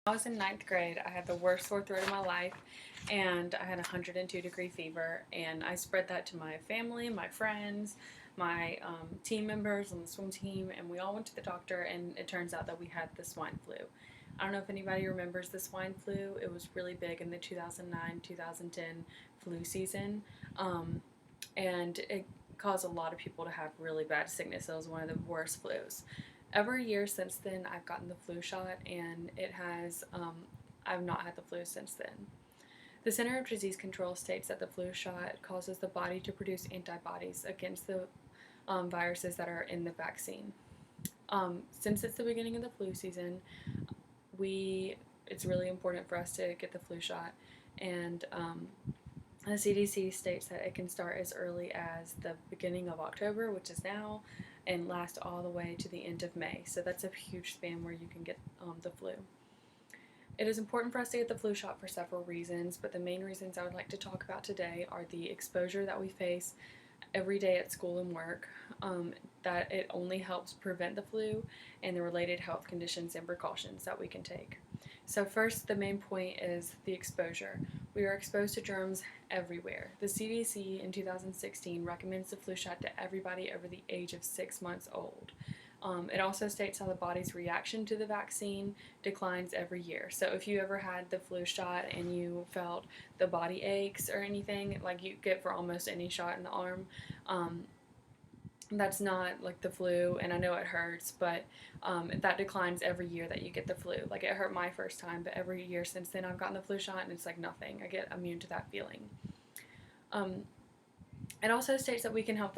I was in ninth grade. I had the worst sore throat of my life, and I had a 102-degree fever. And I spread that to my family, my friends, my team members on the swim team, and we all went to the doctor. And it turns out that we had the swine flu. I don't know if anybody remembers the swine flu. It was really big in the 2009-2010 flu season, and it caused a lot of people to have really bad sickness. It was one of the worst flus. Every year since then, I've gotten the flu shot, and I've not had the flu since then. The Center of Disease Control states that the flu shot causes the body to produce antibodies against the viruses that are in the vaccine. Since it's the beginning of the flu season, it's really important for us to get the flu shot, and the CDC states that it can start as early as the beginning of October, which is now, and last all the way to the end of May. So that's a huge span where you can get the flu. It is important for us to get the flu shot for several reasons, but the main reasons I would like to talk about today are the exposure that we face every day at school and work, that it only helps prevent the flu, and the related health conditions and precautions that we can take. So first, the main point is the exposure. We are exposed to germs everywhere. The CDC in 2016 recommends the flu shot to everybody over the age of 6 months old. It also states how the body's reaction to the vaccine declines every year. So if you ever had the flu shot and you felt the body aches or anything like you get for almost any shot in the arm, that's not like the flu, and I know it hurts, but that declines every year that you get the flu. Like, it hurt my first time, but every year since then I've gotten the flu shot and it's like nothing. I get immune to that feeling. It also states that we can help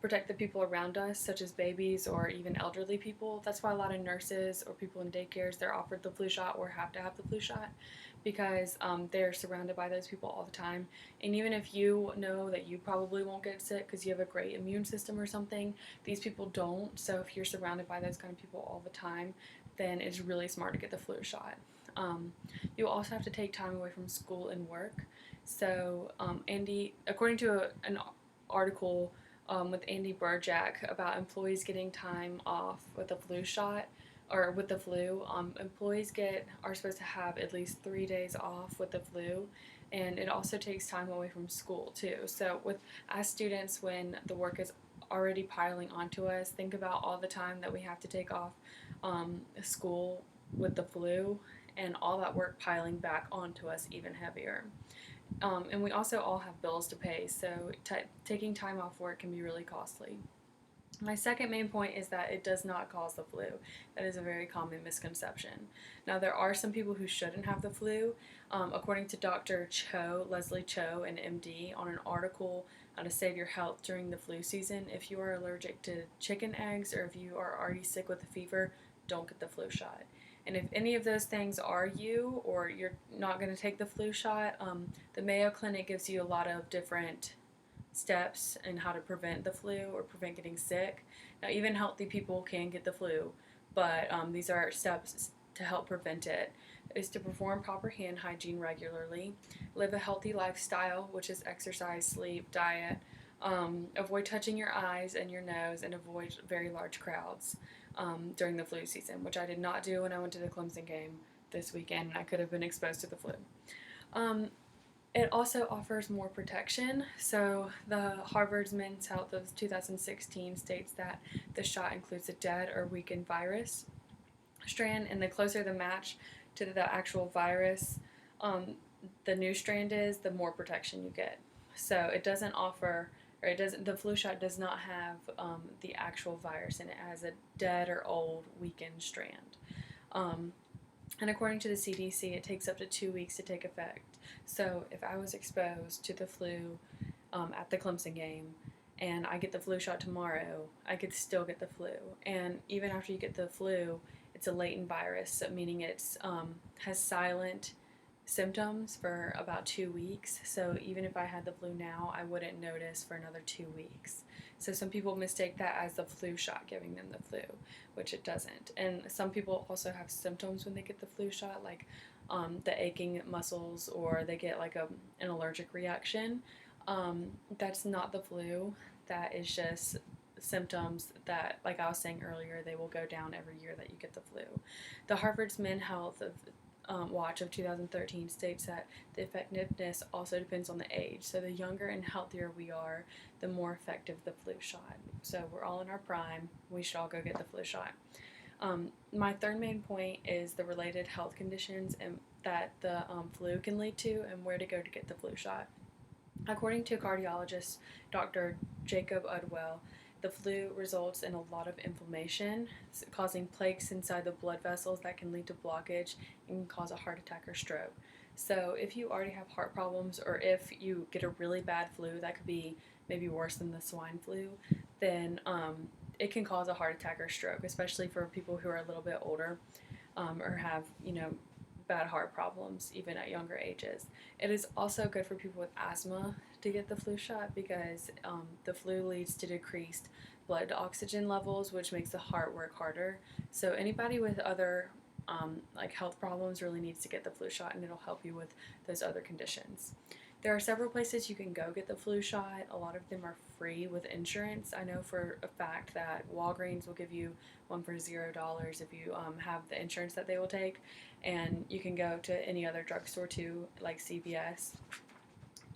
protect the people around us, such as babies or even elderly people. That's why a lot of nurses or people in daycares, they're offered the flu shot or have to have the flu shot, because they're surrounded by those people all the time. And even if you know that you probably won't get sick because you have a great immune system or something, these people don't. So if you're surrounded by those kind of people all the time, then it's really smart to get the flu shot. You'll also have to take time away from school and work. So, according to an article with Andy Burjack about employees getting time off with the flu shot or with the flu, employees are supposed to have at least 3 days off with the flu, and it also takes time away from school too. So, as students, when the work is already piling onto us, think about all the time that we have to take off school with the flu, and all that work piling back onto us even heavier. And we also all have bills to pay, so taking time off work can be really costly. My second main point is that it does not cause the flu. That is a very common misconception. Now, there are some people who shouldn't have the flu. According to Dr. Leslie Cho, an MD, on an article How to Save Your Health During the Flu Season, if you are allergic to chicken eggs or if you are already sick with a fever, don't get the flu shot. And if any of those things are you, or you're not going to take the flu shot, the Mayo Clinic gives you a lot of different steps in how to prevent the flu or prevent getting sick. Now, even healthy people can get the flu, but these are steps to help prevent it. Is to perform proper hand hygiene regularly, live a healthy lifestyle, which is exercise, sleep, diet, avoid touching your eyes and your nose, and avoid very large crowds during the flu season, which I did not do when I went to the Clemson game this weekend, and I could have been exposed to the flu. It also offers more protection. So the Harvard's Men's Health of 2016 states that the shot includes a dead or weakened virus strand, and the closer the match to the actual virus the new strand is, the more protection you get. So it doesn't offer, or it doesn't. The flu shot does not have the actual virus in it. It has a dead or old weakened strand. And according to the CDC, it takes up to 2 weeks to take effect. So if I was exposed to the flu at the Clemson game, and I get the flu shot tomorrow, I could still get the flu. And even after you get the flu, it's a latent virus, meaning it's has silent symptoms for about 2 weeks. So even if I had the flu now, I wouldn't notice for another 2 weeks. So some people mistake that as the flu shot giving them the flu, which it doesn't. And some people also have symptoms when they get the flu shot, like the aching muscles, or they get like an allergic reaction. That's not the flu. That is just symptoms that, like I was saying earlier, they will go down every year that you get the flu. The Harvard's Men's Health of Watch of 2013 states that the effectiveness also depends on the age. So the younger and healthier we are, the more effective the flu shot. So we're all in our prime. We should all go get the flu shot. My third main point is the related health conditions and that the flu can lead to, and where to go to get the flu shot. According to cardiologist Dr. Jacob Udwell, the flu results in a lot of inflammation, causing plaques inside the blood vessels that can lead to blockage and can cause a heart attack or stroke. So, if you already have heart problems, or if you get a really bad flu that could be maybe worse than the swine flu, then it can cause a heart attack or stroke, especially for people who are a little bit older or have, bad heart problems even at younger ages. It is also good for people with asthma to get the flu shot because the flu leads to decreased blood oxygen levels, which makes the heart work harder. So anybody with other like health problems really needs to get the flu shot, and it'll help you with those other conditions. There are several places you can go get the flu shot. A lot of them are free with insurance. I know for a fact that Walgreens will give you one for $0 if you have the insurance that they will take. And you can go to any other drugstore too, like CVS.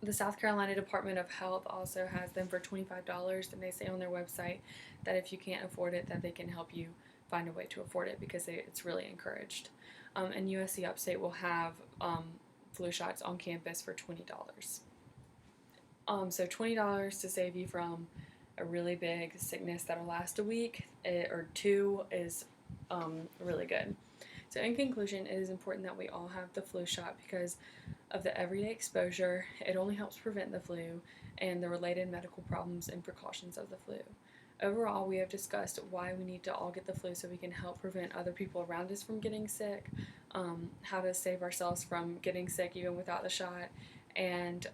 The South Carolina Department of Health also has them for $25, and they say on their website that if you can't afford it, that they can help you find a way to afford it because it's really encouraged. And USC Upstate will have flu shots on campus for $20. So $20 to save you from a really big sickness that'll last a week or two is really good. So in conclusion, it is important that we all have the flu shot because of the everyday exposure. It only helps prevent the flu and the related medical problems and precautions of the flu. Overall, we have discussed why we need to all get the flu so we can help prevent other people around us from getting sick, how to save ourselves from getting sick even without the shot, and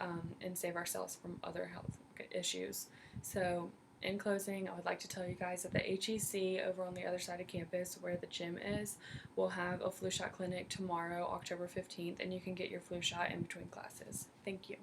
save ourselves from other health issues. So in closing, I would like to tell you guys that the HEC over on the other side of campus where the gym is will have a flu shot clinic tomorrow, October 15th, and you can get your flu shot in between classes. Thank you.